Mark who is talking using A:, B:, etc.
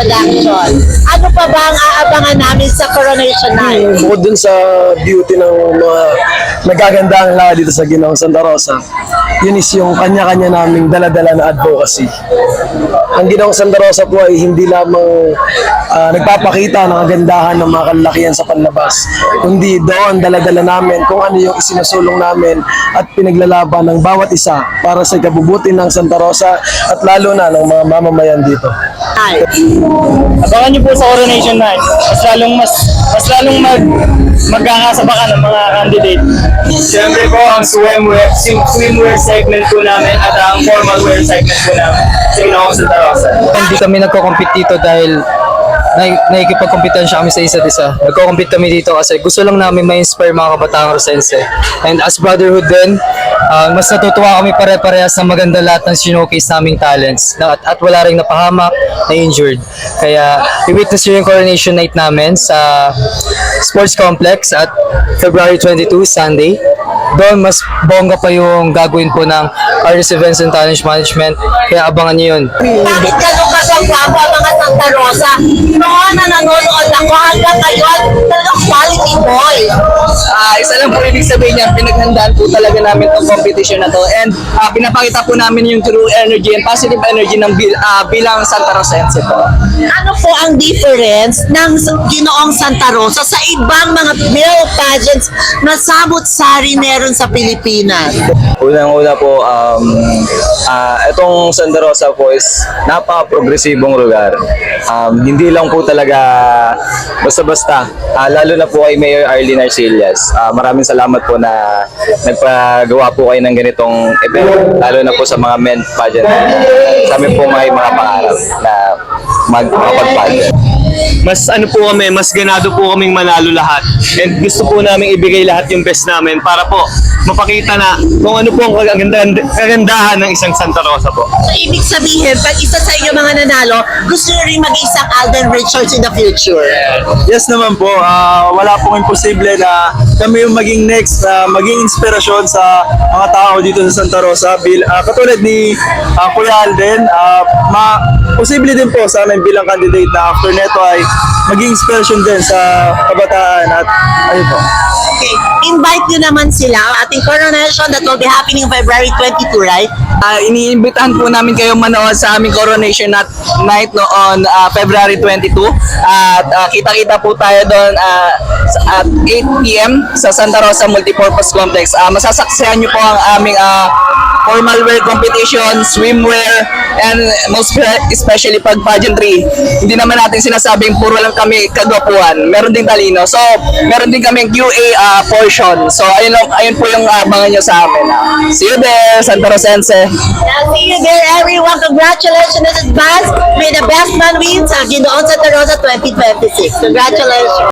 A: production. Ano pa ba ang aabangan namin sa Coronation Night?
B: Bukod dun sa beauty ng mga nagagandang lahat dito sa Ginoong Santa Rosa, yun is yung kanya-kanya naming dala-dala na advocacy. Ang Ginoong Santa Rosa po ay hindi lamang nagpapakita ng kagandahan ng mga kalalakihan sa panlabas, kundi doon dala-dala namin kung ano yung isinusulong namin at pinaglalaban ng bawat isa para sa ikabubuti ng Santa Rosa at lalo na ng mga mamamayan dito.
C: Abangan niyo po sa Coronation Night. Mas lalong magkakasabakan ng mga candidate. Siyempre po ang swimwear segment po namin at ang formal wear segment po namin sa Ginoong Santa Rosa.
D: Hindi kami nagko-compete dito dahil nakikipagkompetensya kami sa isa't isa. Nagko-compete kami dito kasi gusto lang namin ma-inspire mga kabataang Rosense. And as brotherhood din, mas natutuwa kami pare-parehas na maganda lahat ng sinokase naming talents at wala rin napahamak, na-injured. Kaya i-witness nyo yung coronation night namin sa Sports Complex at February 22, Sunday. Doon mas bongga pa yung gagawin po ng Artist Events and Talent Management. Kaya abangan nyo yun.
A: Bakit ganun kasagwapo ang mga Santa Rosa? Noon na nanonood ako hanggang ngayon, talagang quality boy.
D: Isa lang po ibig sabihin niya, pinaghandaan po talaga namin itong competition na to and pinapakita po namin yung true energy and positive energy ng bilang Santa Rosense po.
A: Ano po ang difference ng Ginoong Santa Rosa sa ibang mga male pageants na samut-sari meron sa Pilipinas?
E: Unang-una po, itong Santa Rosa po is napaka-progresibong lugar. Hindi lang po talaga basta-basta. Lalo na po kay Mayor Arlene Arcillas. Maraming salamat po na nagpagawa po kayo ng ganitong event. Lalo na po sa mga men pageant. Sa amin po may mga pangarap na makapag-pageant.
C: Mas mas ganado po kaming manalo lahat. And gusto po namin ibigay lahat yung best namin para po mapakita na kung ano po ang kagandahan ng isang Santa Rosa po.
A: So, ibig sabihin, pag isa sa inyo mga nanalo, gusto nyo rin mag-isang Alden Richards in the future?
B: Yes naman po, wala pong imposible na kami yung maging next, maging inspirasyon sa mga tao dito sa Santa Rosa. Katulad ni Kuya Alden, posible din po sa amin bilang candidate na after neto ay maging inspirasyon din sa kabataan at ayun po.
A: Okay, invite nyo naman sila ating coronation that will be happening February 22, right?
D: Iniimbitahan po namin kayo manood sa aming coronation night noon February 22 at kita-kita po tayo doon at 8 p.m. sa Santa Rosa Multipurpose Complex. Masasaksihan nyo po ang aming formal wear competition, swimwear, and most especially pag pageantry. Hindi naman natin sinasabing puro lang kami kagwapuan. Meron ding talino. So, meron din kaming QA portion. So, ayun po yung abangan nyo sa amin. See you there, Santa Rosense.
A: I'll see you there, everyone. Congratulations in advance. May the best man win sa Ginoong Santa Rosa 2026. Congratulations.